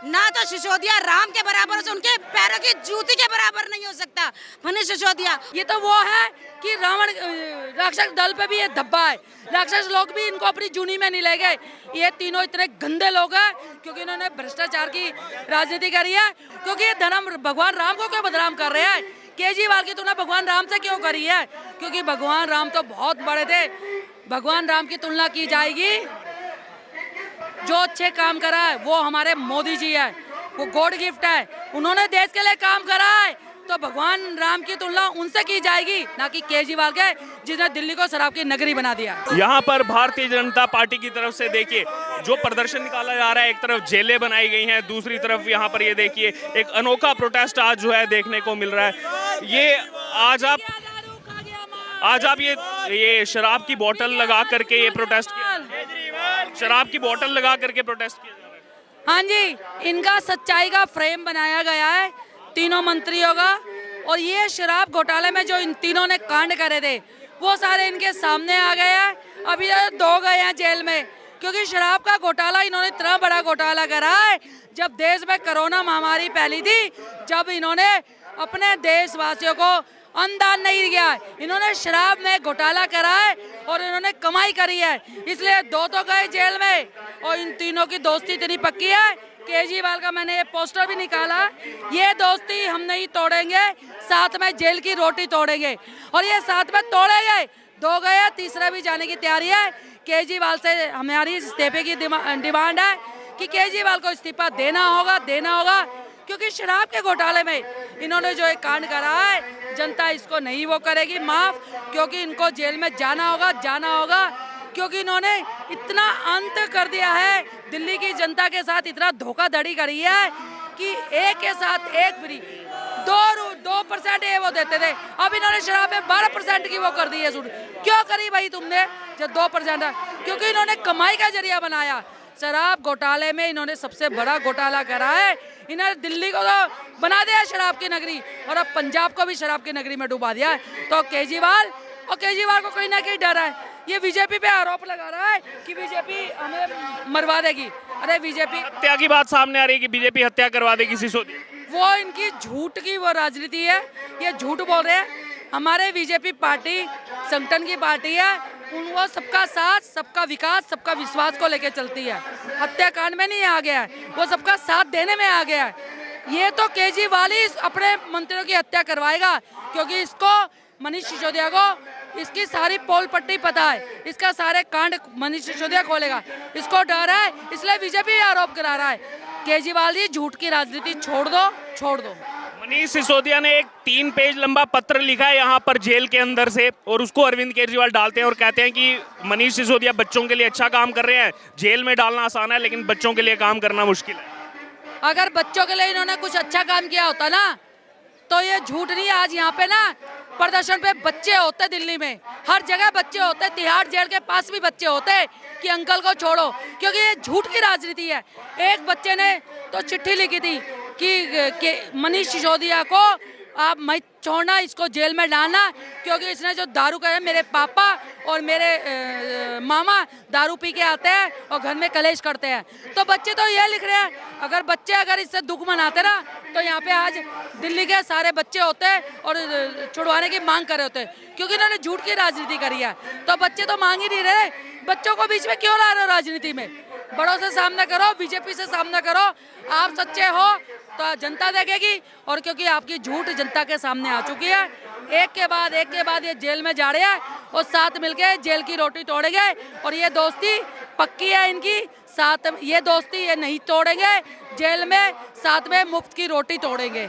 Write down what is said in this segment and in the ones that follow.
ना तो सिसोदिया राम के बराबर से उनके पैरों की जूती के बराबर नहीं हो सकता। मनीष सिसोदिया ये तो वो है कि रावण राक्षस दल पे भी ये धब्बा है। राक्षस लोग भी इनको अपनी जूनी में नहीं ले गए। ये तीनों इतने गंदे लोग हैं क्योंकि इन्होंने भ्रष्टाचार की राजनीति करी है। क्योंकि ये धर्म भगवान राम को क्यों बदनाम कर रहे हैं? केजरीवाल की तुलना भगवान राम से क्यों करी है? क्योंकि भगवान राम तो बहुत बड़े थे। भगवान राम की तुलना की जाएगी, जो अच्छे काम करा है वो हमारे मोदी जी है, वो गॉड गिफ्ट है, उन्होंने देश के लिए काम करा है। तो भगवान राम की तुलना उनसे की जाएगी, ना कि केजरीवाल के, जिसने दिल्ली को शराब की नगरी बना दिया। यहाँ पर भारतीय जनता पार्टी की तरफ से देखिए जो प्रदर्शन निकाला जा रहा है, एक तरफ जेलें बनाई गई हैं, दूसरी तरफ यहाँ पर ये देखिए एक अनोखा प्रोटेस्ट आज जो है देखने को मिल रहा है। ये आज आप ये शराब की बोतल लगा करके ये प्रोटेस्ट किया, शराब की बोतल लगा करके प्रोटेस्ट किया जा रहा है। हाँ जी, इनका सच्चाई का फ्रेम बनाया गया है तीनों मंत्रियों का, और ये शराब घोटाले में जो इन तीनों ने कांड करे थे वो सारे इनके सामने आ गए हैं। अभी ये 2 गए हैं जेल में, क्योंकि शराब का घोटाला इन्होंने इतना बड़ा घोटाला करा है। जब देश में कोरोना महामारी फैली थी, जब इन्होंने अपने देशवासियों को अनुदान नहीं दिया, इन्होंने शराब में घोटाला करा है और इन्होंने कमाई करी है, इसलिए 2 तो गए जेल में। और इन तीनों की दोस्ती इतनी पक्की है, केजरीवाल का मैंने ये पोस्टर भी निकाला, ये दोस्ती हम नहीं तोड़ेंगे, साथ में जेल की रोटी तोड़ेंगे। और ये साथ में तोड़ेंगे, 2 गए, तीसरा भी जाने की तैयारी है। केजरीवाल से हमारी इस्तीफे की डिमांड है कि केजरीवाल को इस्तीफा देना होगा, क्योंकि शराब के घोटाले में इन्होंने जो एक कांड करा है, जनता इसको नहीं वो करेगी माफ, क्योंकि इनको जेल में जाना होगा, क्योंकि इन्होंने इतना अंत कर दिया है दिल्ली की जनता के साथ, इतना धोखाधड़ी करी है कि एक के साथ एक फ्री, 2% ये वो देते थे, अब इन्होंने शराब में 12% की वो कर दी है। क्यों करी भाई तुमने जब 2%? क्योंकि इन्होंने कमाई का जरिया बनाया। शराब घोटाले में इन्होंने सबसे बड़ा घोटाला करा है। इन्होंने दिल्ली को तो बना दिया शराब की नगरी, और अब पंजाब को भी शराब की नगरी में डुबा दिया है। तो केजरीवाल को कहीं ना कहीं डर है। ये बीजेपी पे आरोप लगा रहा है कि बीजेपी हमें मरवा देगी। अरे बीजेपी हत्या की बात सामने आ रही है कि बीजेपी हत्या करवा देगी सिसोदिया। वो इनकी झूठ की वो राजनीति है, ये झूठ बोल रहे हैं। हमारे बीजेपी पार्टी संगठन की पार्टी है, वो सबका साथ, सबका विकास, सबका विश्वास को लेके चलती है। हत्याकांड में नहीं आ गया है, वो सबका साथ देने में आ गया है। ये तो केजरीवाल ही अपने मंत्रियों की हत्या करवाएगा, क्योंकि इसको मनीष सिसोदिया को इसकी सारी पोल पट्टी पता है, इसका सारे कांड मनीष सिसोदिया खोलेगा, इसको डर है, इसलिए बीजेपी आरोप करा रहा है। केजरीवाल जी झूठ की राजनीति छोड़ दो। मनीष सिसोदिया ने एक 3 पेज लंबा पत्र लिखा है यहाँ पर जेल के अंदर से, और उसको अरविंद केजरीवाल डालते हैं और कहते हैं कि मनीष सिसोदिया बच्चों के लिए अच्छा काम कर रहे हैं, जेल में डालना आसान है लेकिन बच्चों के लिए काम करना मुश्किल है। अगर बच्चों के लिए इन्होंने कुछ अच्छा काम किया होता ना, तो ये झूठ नहीं। आज यहाँ पे ना प्रदर्शन पे बच्चे होते, दिल्ली में हर जगह बच्चे होते, तिहाड़ जेल के पास भी बच्चे होते कि अंकल को छोड़ो, क्योंकि ये झूठ की राजनीति है। एक बच्चे ने तो चिट्ठी लिखी थी कि मनीष सिसोदिया को आप मत छोड़ना, इसको जेल में डालना, क्योंकि इसने जो दारू करे, मेरे पापा और मेरे मामा दारू पी के आते हैं और घर में कलेश करते हैं। तो बच्चे तो ये लिख रहे हैं, अगर इससे दुख मनाते ना, तो यहाँ पे आज दिल्ली के सारे बच्चे होते और छुड़वाने की मांग कर रहे होते, क्योंकि इन्होंने झूठ की राजनीति करी है। तो बच्चे तो मांग ही नहीं रहे, बच्चों को बीच में क्यों ला रहे हो राजनीति में? बड़ों से सामना करो, बीजेपी से सामना करो। आप सच्चे हो तो जनता देखेगी, और क्योंकि आपकी झूठ जनता के सामने आ चुकी है, एक के बाद ये जेल में जा रहे हैं और साथ मिलके जेल की रोटी तोड़ेंगे। और ये दोस्ती पक्की है इनकी, साथ ये दोस्ती ये नहीं तोड़ेंगे, जेल में साथ में मुफ्त की रोटी तोड़ेंगे।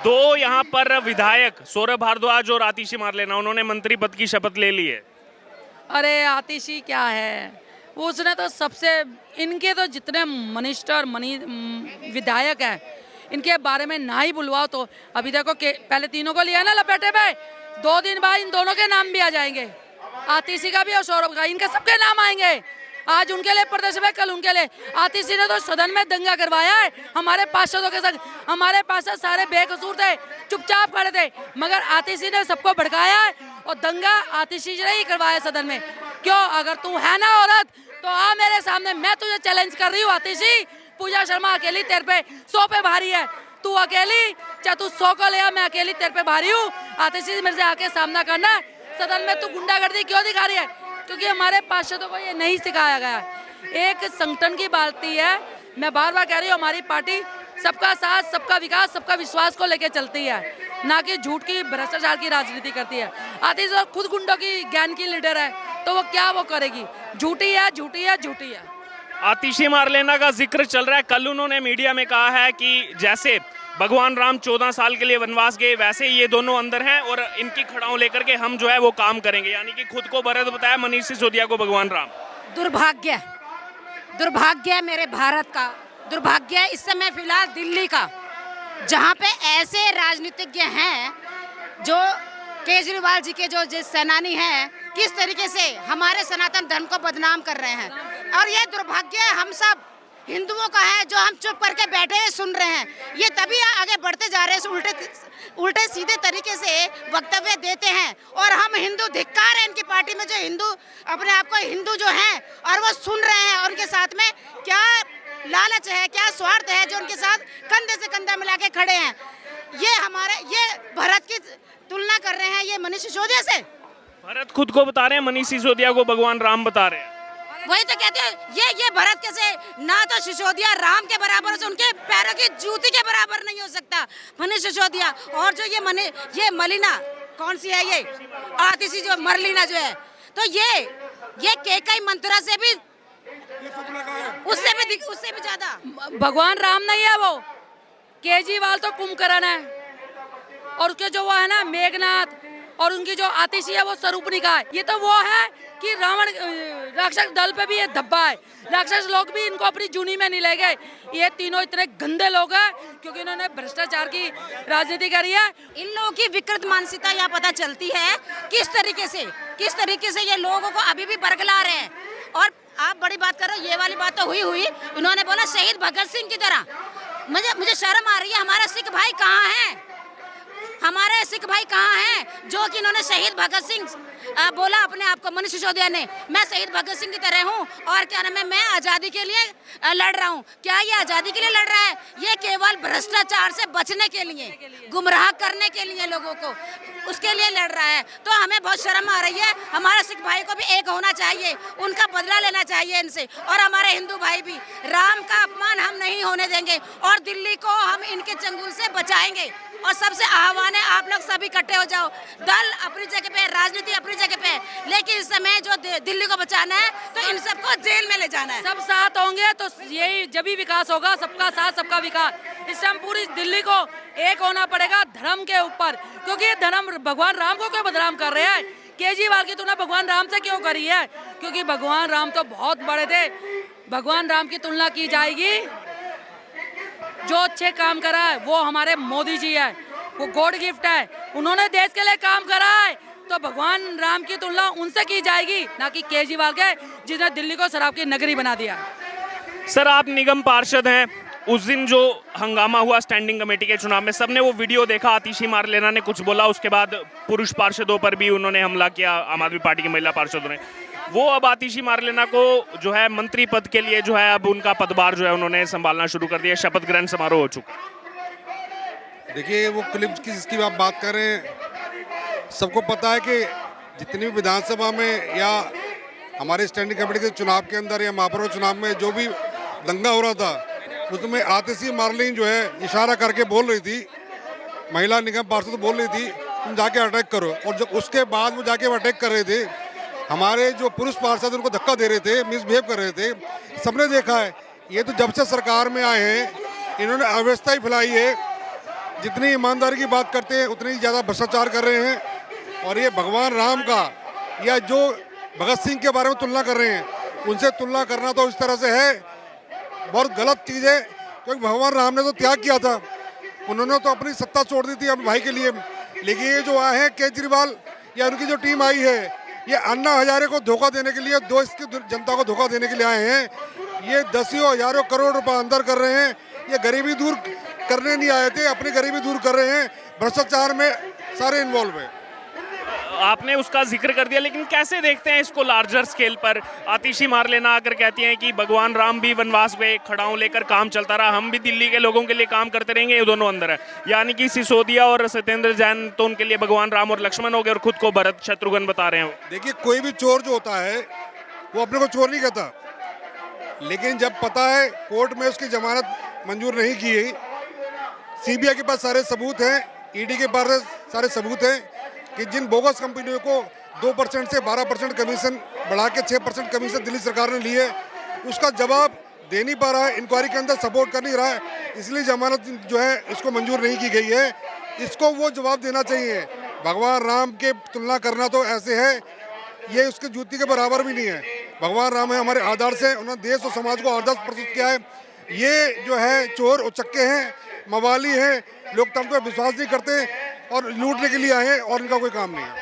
2 यहाँ पर विधायक सौरभ भारद्वाज और आतिशी मारलेना, उन्होंने मंत्री पद की शपथ ले ली है। अरे आतिशी क्या है, उसने तो सबसे, इनके तो जितने मिनिस्टर विधायक हैं, इनके बारे में ना ही बुलवाओ। तो अभी देखो पहले तीनों को लिया ना लपेटे में, 2 दिन बाद इन दोनों के नाम भी आ जाएंगे, आतिशी का भी और सौरभ का, इनके सबके नाम आएंगे। आज उनके लिए प्रदर्शन है, कल उनके लिए। आतिशी ने तो सदन में दंगा करवाया है हमारे पार्षदों के साथ। हमारे पार्षद सारे बेकसूर थे, चुपचाप खड़े थे, मगर आतिशी ने सबको भड़काया है और दंगा आतिशी ने ही करवाया सदन में। क्यों? अगर तू है ना औरत तो आ मेरे सामने, मैं तुझे चैलेंज कर रही हूँ आतिशी, पूजा शर्मा अकेली तेरे पे 100 पे भारी है, तू अकेली चाहे तू 100 को ले आ, मैं अकेली तेरे पे भारी हूँ। आतिशी मेरे से आके सामना करना है। सदन में तू गुंडागर्दी क्यों दिखा रही है? क्योंकि हमारे पार्षदों को ये नहीं सिखाया गया है। एक संगठन की बात है, मैं बार बार कह रही हूँ, हमारी पार्टी सबका साथ, सबका विकास, सबका विश्वास को लेके चलती है, ना कि झूठ की, भ्रष्टाचार की राजनीति करती है। आतिशी खुद गुंडों की ज्ञान की लीडर है, तो वो क्या वो करेगी? झूठी है, झूठी है, झूठी है। आतिशी मारलेना का जिक्र चल रहा है। कल उन्होंने मीडिया में कहा है कि जैसे भगवान राम 14 साल के लिए वनवास गए, वैसे ये दोनों अंदर हैं और इनकी खड़ाओं लेकर के हम जो है वो काम करेंगे। यानी कि खुद को भरत बताया मनीष सिसोदिया को भगवान राम। दुर्भाग्य, दुर्भाग्य मेरे भारत का, दुर्भाग्य इस समय फिलहाल दिल्ली का, जहाँ पे ऐसे राजनीतिज्ञ हैं जो केजरीवाल जी के जो सेनानी हैं, किस तरीके से हमारे सनातन धर्म को बदनाम कर रहे हैं। और ये दुर्भाग्य हम सब हिंदुओं का है, जो हम चुप करके बैठे हैं सुन रहे हैं। ये तभी आगे बढ़ते जा रहे हैं, उल्टे सीधे तरीके से वक्तव्य देते हैं। और हम हिंदू धिक्कार है इनकी पार्टी में, जो हिंदू अपने आप को हिंदू जो हैं और वो सुन रहे हैं। और उनके साथ में क्या लालच है, क्या स्वार्थ है, जो उनके साथ कंधे से कंधा मिला के खड़े हैं। ये भारत की तुलना कर रहे हैं ये मनीष सिसोदिया से। भरत खुद को बता रहे हैं, मनीष सिसोदिया को भगवान राम बता रहे हैं। वही तो कहते हैं, ये भरत कैसे, ना तो सिसोदिया राम के बराबर से, उनके पैरों की जूती के बराबर नहीं हो सकता मनीष सिसोदिया। और जो ये मलिना कौन सी है, ये आतिशी जो मरलीना जो है, तो ये केकई मंत्रा से भी, उससे भी ज्यादा भगवान राम नहीं है वो, केजरीवाल तो कुंभकर्ण है। और उसके जो वो है ना मेघनाथ, और उनकी जो आतिशी है वो स्वरूपनिका है। ये तो वो है कि रावण राक्षस दल पे भी ये धब्बा है, राक्षस लोग भी इनको अपनी जूनी में नहीं ले गए। ये तीनों इतने गंदे लोग हैं क्योंकि इन्होंने भ्रष्टाचार की राजनीति करी है। इन लोगों की विकृत मानसिकता यहाँ पता चलती है, किस तरीके से ये लोगों को अभी भी बरगला रहे हैं। और आप बड़ी बात कर रहे हो, ये वाली बात तो हुई, इन्होंने बोला शहीद भगत सिंह की तरह। मुझे शर्म आ रही है, हमारे सिख भाई कहाँ हैं? हमारे सिख भाई कहाँ हैं जो कि इन्होंने शहीद भगत सिंह बोला अपने आप को, मनीष सिसोदिया ने, मैं शहीद भगत सिंह की तरह हूँ और क्या नाम है, मैं आज़ादी के लिए लड़ रहा हूँ। क्या ये आज़ादी के लिए लड़ रहा है? ये केवल भ्रष्टाचार से बचने के लिए, गुमराह करने के लिए लोगों को, उसके लिए लड़ रहा है। तो हमें बहुत शर्म आ रही है। हमारे सिख भाई को भी एक होना चाहिए, उनका बदला लेना चाहिए इनसे। और हमारे हिंदू भाई भी, राम का अपमान हम नहीं होने देंगे और दिल्ली को हम इनके चंगुल से बचाएंगे। और सबसे आह्वान है, आप लोग सभी इकट्ठे हो जाओ। दल अपनी जगह पे, राजनीति अपनी जगह पे, लेकिन इस समय जो दिल्ली को बचाना है तो इन सबको जेल में ले जाना है। सब साथ होंगे तो यही जब ही विकास होगा, सबका साथ सबका विकास। इस टाइम पूरी दिल्ली को एक होना पड़ेगा धर्म के ऊपर, क्योंकि ये धर्म भगवान राम को क्यों बदनाम कर रहे हैं? केजरीवाल की तुलना भगवान राम से क्यों करी है? क्योंकि भगवान राम तो बहुत बड़े थे। भगवान राम की तुलना की जाएगी, जो अच्छे काम करा है वो हमारे मोदी जी है, वो गॉड गिफ्ट है, उन्होंने देश के लिए काम करा है। तो भगवान राम की तुलना उनसे की जाएगी, ना कि केजरीवाल के, जिसने दिल्ली को शराब की नगरी बना दिया। सर, आप निगम पार्षद हैं। उस दिन जो हंगामा हुआ स्टैंडिंग कमेटी के चुनाव में, सबने वो वीडियो देखा, आतिशी मारलेना ने कुछ बोला, उसके बाद पुरुष पार्षदों पर भी उन्होंने हमला किया, आम आदमी पार्टी की महिला पार्षदों ने। वो अब आतिशी मारलेना को जो है मंत्री पद के लिए जो है अब उनका पदभार जो है उन्होंने संभालना शुरू कर दिया। शपथ ग्रहण समारोह हो चुका। देखिए, वो क्लिप जिसकी आप बात कर रहे हैं, सबको पता है कि जितनी भी विधानसभा में या हमारे स्टैंडिंग कमेटी के चुनाव के अंदर या महापौर चुनाव में जो भी दंगा हो रहा था, उसमें आतिशी मारलीन जो है इशारा करके बोल रही थी, महिला निगम पार्षद बोल रही थी तुम जाके अटैक करो। और जब उसके बाद वो जाके अटैक कर रहे थे, हमारे जो पुरुष पार्षद उनको धक्का दे रहे थे, मिसबिहेव कर रहे थे, सबने देखा है। ये तो जब से सरकार में आए हैं इन्होंने अव्यवस्था ही फैलाई है। जितनी ईमानदारी की बात करते हैं उतनी ज़्यादा भ्रष्टाचार कर रहे हैं। और ये भगवान राम का या जो भगत सिंह के बारे में तुलना कर रहे हैं, उनसे तुलना करना तो इस तरह से है, बहुत गलत चीज़ है। क्योंकि भगवान राम ने तो त्याग किया था, उन्होंने तो अपनी सत्ता छोड़ दी थी अपने भाई के लिए। लेकिन ये जो आए हैं केजरीवाल या उनकी जो टीम आई है, ये अन्ना हजारे को धोखा देने के लिए, देश की जनता को धोखा देने के लिए आए हैं। ये दसियों हजारों करोड़ रुपए अंदर कर रहे हैं। ये गरीबी दूर करने नहीं आए थे, अपनी गरीबी दूर कर रहे हैं। भ्रष्टाचार में सारे इन्वॉल्व हैं। आपने उसका जिक्र कर दिया, लेकिन कैसे देखते हैं इसको लार्जर स्केल पर? आतिशी मार लेना आकर कहती हैं कि भगवान राम भी वनवास गए, खड़ाऊं लेकर काम चलता रहा, हम भी दिल्ली के लोगों के लिए काम करते रहेंगे, ये दोनों अंदर है। यानी कि सिसोदिया और सत्येंद्र जैन तो उनके लिए भगवान राम और लक्ष्मण हो गए और खुद को भरत शत्रुघ्न बता रहे हैं। देखिए, कोई भी चोर जो होता है वो अपने को चोर नहीं कहता, लेकिन जब पता है कोर्ट में उसकी जमानत मंजूर नहीं की है, सीबीआई के पास सारे सबूत हैं, ईडी के पास सारे सबूत हैं कि जिन बोगस कंपनियों को 2% से 12% कमीशन बढ़ा के 6% कमीशन दिल्ली सरकार ने ली है, उसका जवाब दे नहीं पा रहा है, इंक्वायरी के अंदर सपोर्ट कर नहीं रहा है, इसलिए जमानत जो है इसको मंजूर नहीं की गई है। इसको वो जवाब देना चाहिए। भगवान राम के तुलना करना तो ऐसे है, ये उसके जूती के बराबर भी नहीं है। भगवान राम है हमारे आदर्श है, उन्होंने देश और समाज को आदर्श प्रस्तुत किया है। ये जो है चोर उचक्के हैं, मवाली हैं, लोकतंत्र पर विश्वास नहीं करते और लूटने के लिए आए हैं और इनका कोई काम नहीं है।